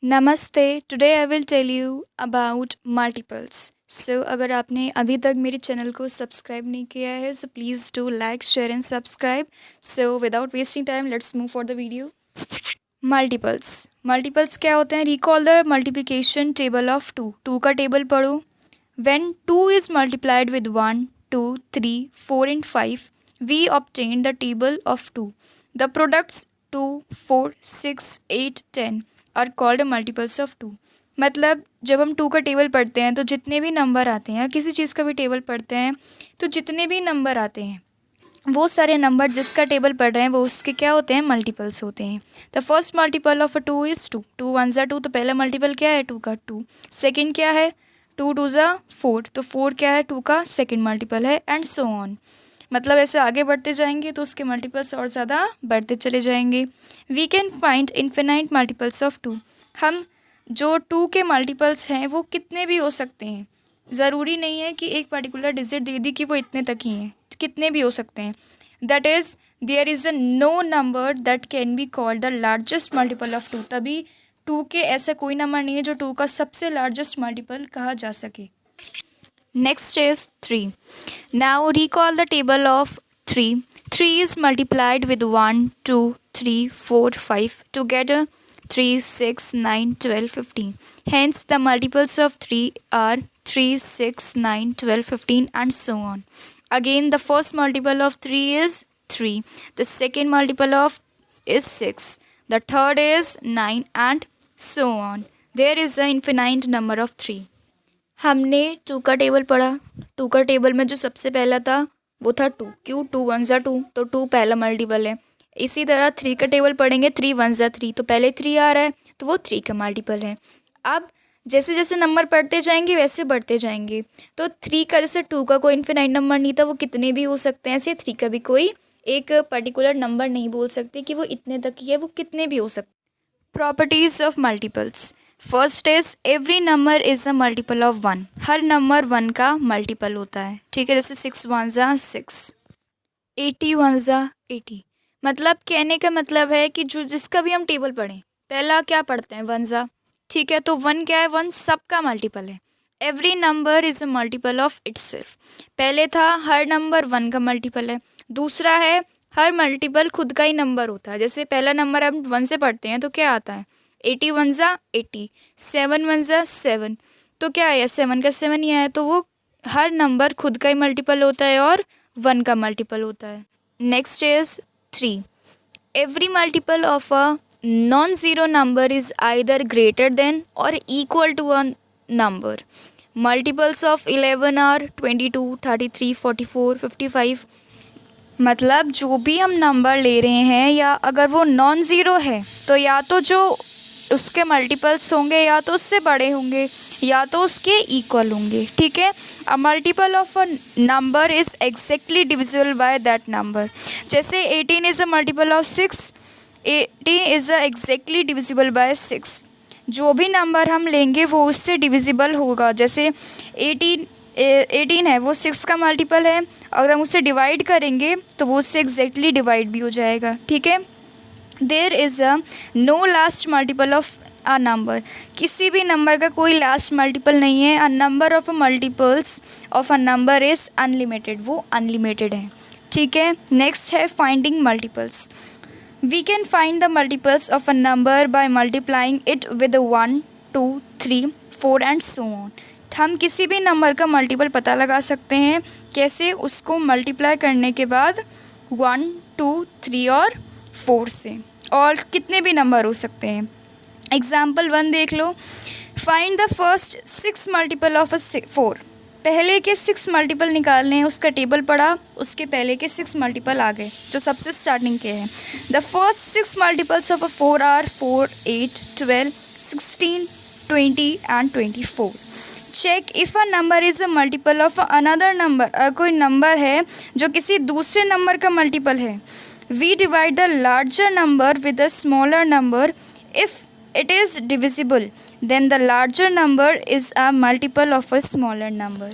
नमस्ते। Today I will tell you about multiples. अगर आपने अभी तक मेरे चैनल को सब्सक्राइब नहीं किया है so please do like share and subscribe. Without wasting time let's move for the video. Multiples क्या होते हैं? Recall the multiplication table of two का टेबल पढ़ो। When 2 is multiplied with 1, 2, 3, 4 and 5 we obtain the table of 2। The products 2, 4, 6, 8, 10 are called multiples of 2। मतलब जब हम 2 का table पढ़ते हैं तो जितने भी नंबर आते हैं, किसी चीज़ का भी टेबल पढ़ते हैं तो जितने भी नंबर आते हैं वो सारे नंबर जिसका टेबल पढ़ रहे हैं वो उसके क्या होते हैं? मल्टीपल्स होते हैं। The first multiple of 2 is 2। 2 1 ज़ा 2, तो पहला मल्टीपल क्या है? 2 का 2। सेकेंड क्या है? 2 2 ज़ा 4, तो 4 क्या है? 2 का सेकेंड मल्टीपल है, एंड सो ऑन। मतलब ऐसे आगे बढ़ते जाएंगे तो उसके मल्टीपल्स और ज़्यादा बढ़ते चले जाएंगे। We can find infinite multiples of 2। हम जो 2 के मल्टीपल्स हैं वो कितने भी हो सकते हैं। ज़रूरी नहीं है कि एक पर्टिकुलर डिजिट दे दी कि वो इतने तक ही हैं, कितने भी हो सकते हैं। That is there is a no number that can be called the largest multiple of 2। तभी 2 के ऐसा कोई नंबर नहीं है जो 2 का सबसे लार्जेस्ट मल्टीपल कहा जा सके। Next is 3। Now recall the table of 3। 3 is multiplied with 1, 2, 3, 4, 5 together 3, 6, 9, 12, 15. Hence the multiples of 3 are 3, 6, 9, 12, 15 and so on. Again the first multiple of 3 is 3. The second multiple of is 6. The third is 9 and so on. There is an infinite number of 3. हमने 2 का table पढ़ा। 2 का table में जो सबसे पहला था वो था 2। क्यों? 2 1 ज़ा 2, तो 2 पहला मल्टीपल है। इसी तरह 3 का टेबल पढ़ेंगे। 3 1 ज़ा 3, तो पहले 3 आ रहा है तो वो 3 का मल्टीपल है। अब जैसे जैसे नंबर पढ़ते जाएंगे वैसे बढ़ते जाएंगे। तो 3 का, जैसे 2 का कोई इन्फिनाइट नंबर नहीं था, वो कितने भी हो सकते हैं, ऐसे 3 का भी कोई एक पर्टिकुलर नंबर नहीं बोल सकते कि वो इतने तक ही है, वो कितने भी हो सकते। Properties of multiples. First is every number is a multiple of 1। Her number 1 का मल्टीपल होता है। ठीक है, जैसे 6 1 ज़ा 6, 80 1 ज़ा 80। मतलब कहने का मतलब है कि जो जिसका भी हम टेबल पढ़ें, पहला क्या पढ़ते हैं? 1 ज़ा। ठीक है, तो 1 क्या है? 1 सबका मल्टीपल है। Every number is a multiple of itself. पहले था हर नंबर 1 का मल्टीपल है। दूसरा है हर मल्टीपल खुद का ही नंबर होता है। जैसे पहला नंबर हम 1 से पढ़ते हैं तो क्या आता है? 80 1 ज़ा 80, 7 1 ज़ा 7, तो क्या आया? 7 का 7 ही आया। तो वो हर नंबर खुद का ही मल्टीपल होता है और 1 का मल्टीपल होता है। Next is 3। Every multiple of a non zero number is either greater than or equal to a number. Multiples of 11 are 22, 33, 44, 55। मतलब जो भी हम नंबर ले रहे हैं, या अगर वो नॉन ज़ीरो है तो या तो जो उसके मल्टीपल्स होंगे या तो उससे बड़े होंगे या तो उसके इक्वल होंगे। ठीक है, अ multiple of a number is exactly divisible by that number. जैसे 18 is a multiple of 6, 18 is a exactly divisible by 6। जो भी नंबर हम लेंगे वो उससे डिविजिबल होगा। जैसे 18 है, वो 6 का मल्टीपल है, अगर हम उससे डिवाइड करेंगे तो वो उससे एग्जैक्टली डिवाइड भी हो जाएगा। ठीक है, there is a no last multiple of a number. किसी भी नंबर का कोई लास्ट मल्टीपल नहीं है। A number of multiples of a number is unlimited. वो अनलिमिटेड है। ठीक है, नेक्स्ट है finding multiples. We can find the multiples of a number by multiplying it with 1, 2, 3, 4 and so on. हम किसी भी नंबर का मल्टीपल पता लगा सकते हैं। कैसे? उसको मल्टीप्लाई करने के बाद 1, 2, 3 और 4 से, और कितने भी नंबर हो सकते हैं। एग्जाम्पल 1 देख लो। Find the first 6 multiple of a 4। पहले के 6 मल्टीपल निकालने हैं, उसका टेबल पढ़ा, उसके पहले के 6 मल्टीपल आ गए जो सबसे स्टार्टिंग के हैं। The first 6 multiples of a 4 are 4, 8, 12, 16, 20 and 24। Check if a number is a multiple of another number. अगर कोई नंबर है जो किसी दूसरे नंबर का मल्टीपल है, we divide the larger number with the smaller number. If it is divisible then the larger number is a multiple of a smaller number.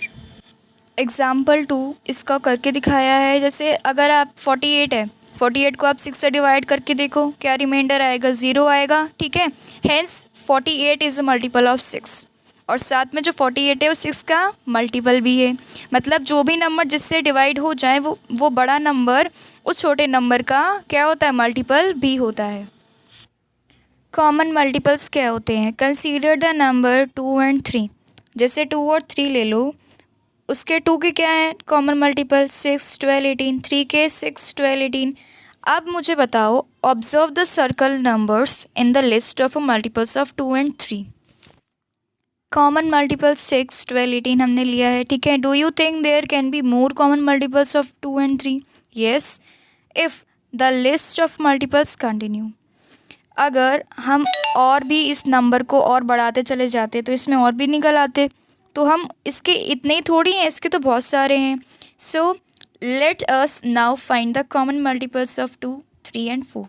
Example 2 इसका करके दिखाया है। जैसे अगर आप 48 है, 48 को आप 6 से डिवाइड करके देखो, क्या रिमाइंडर आएगा, 0 आएगा, ठीक है। Hence 48 is a multiple of 6, और साथ में जो 48 है वो 6 का मल्टीपल भी है। मतलब जो भी नंबर जिससे डिवाइड हो जाए वो बड़ा नंबर उस छोटे नंबर का क्या होता है, मल्टीपल भी होता है। कॉमन मल्टीपल्स क्या होते हैं? Consider the number 2 and 3। जैसे 2 और 3 ले लो, उसके 2 के क्या हैं कॉमन मल्टीपल, 6, 12, 18। 3 के 6, 12, 18। अब मुझे बताओ, observe the circle numbers in the list of multiples of 2 and 3। Common multiple 6, 12, 18 हमने लिया है, ठीक है। Do you think there can be more common multiples of 2 and 3? Yes, if the list of multiples continue. अगर हम और भी इस नंबर को और बढ़ाते चले जाते तो इसमें और भी निकल आते, तो हम इसके इतने ही थोड़ी हैं, इसके तो बहुत सारे हैं। So let us now find the common multiples of 2, 3 and 4।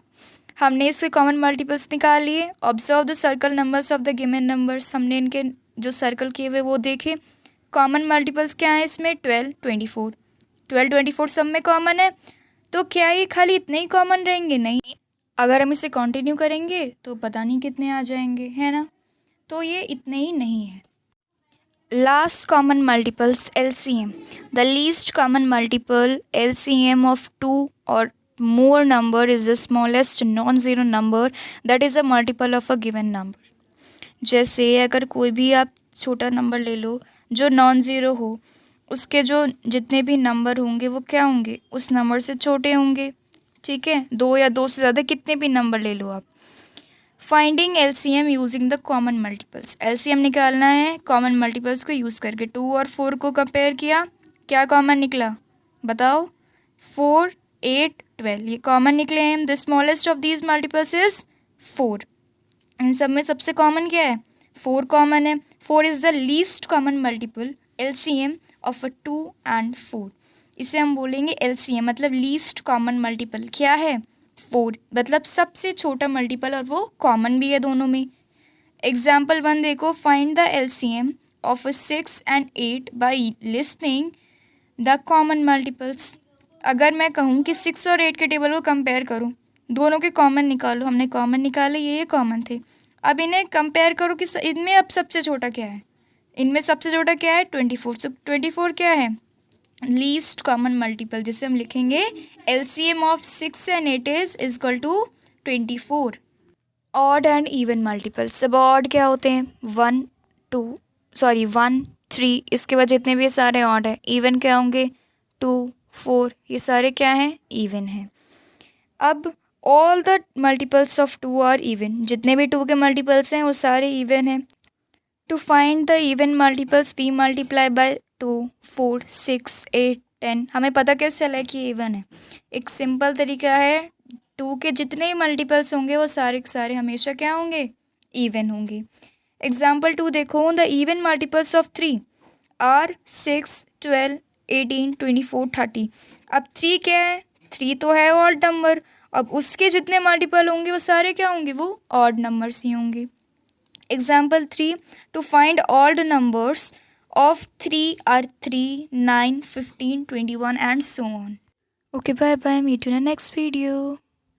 हमने इसके कॉमन मल्टीपल्स निकाल लिए। Observe the circle numbers of the given numbers, हमने इनके जो सर्कल किए हुए वो देखे। कॉमन मल्टीपल्स क्या है इसमें, 12, 24। 12, 24 सब में कॉमन है, तो क्या ये खाली इतने ही कॉमन रहेंगे? नहीं, अगर हम इसे कंटिन्यू करेंगे तो पता नहीं कितने आ जाएंगे, है ना। तो ये इतने ही नहीं है। Last common multiples LCM। The least common multiple LCM of 2 और more number is the smallest non-zero number that is a multiple of a given number। जैसे अगर कोई भी आप छोटा नंबर ले लो जो नॉन ज़ीरो हो, उसके जो जितने भी नंबर होंगे वो क्या होंगे, उस नंबर से छोटे होंगे, ठीक है। 2 या 2 से ज़्यादा कितने भी नंबर ले लो आप। Finding LCM using the common multiples. LCM निकालना है कॉमन मल्टीपल्स को यूज़ करके। 2 और 4 को कंपेयर किया, क्या कॉमन निकला बताओ, 4, 8, 12 ये कॉमन निकले हैं। The smallest of these multiples is 4। इन सब में सबसे कॉमन क्या है, 4 कॉमन है। 4 is the least common multiple LCM of 2 and 4। इसे हम बोलेंगे LCM, मतलब लीस्ट कॉमन मल्टीपल क्या है, 4, मतलब सबसे छोटा मल्टीपल, और वो कॉमन भी है दोनों में। एग्जाम्पल 1 देखो, find the LCM of 6 and 8 by listing the common multiples. अगर मैं कहूँ कि 6 और 8 के टेबल को कंपेयर करो, दोनों के कॉमन निकालो, हमने कॉमन निकाले, ये कॉमन थे। अब इन्हें कंपेयर करो कि इनमें अब सबसे छोटा क्या है, इनमें सबसे छोटा क्या है, 24। सो 24 क्या है, लीस्ट कॉमन मल्टीपल, जिसे हम लिखेंगे LCM of 6 and 8 is equal to 24। Odd and even multiple. सब ऑड क्या होते हैं, 1, 3, इसके बाद जितने भी सारे ऑड है। इवन क्या होंगे, 2, 4, ये सारे क्या हैं, इवन हैं। अब all the multiples of 2 are even, जितने भी 2 के मल्टीपल्स हैं वो सारे इवन हैं। To find the even multiples we multiply by 2, 4, 6, 8, 10। हमें पता कैसे चला है कि इवन है, एक सिंपल तरीका है, 2 के जितने ही मल्टीपल्स होंगे वो सारे के सारे हमेशा क्या होंगे, इवन होंगे। एग्जाम्पल 2 देखो, the even multiples of 3 are 6, 12, 18, 24, 30। अब 3 क्या है, 3 तो है ऑड नंबर, अब उसके जितने मल्टीपल होंगे वो सारे क्या होंगे, वो ऑड नंबर्स ही होंगे। Example 3, to find odd numbers of 3 are 3, 9, 15, 21 and so on. Okay, bye bye, meet you in the next video.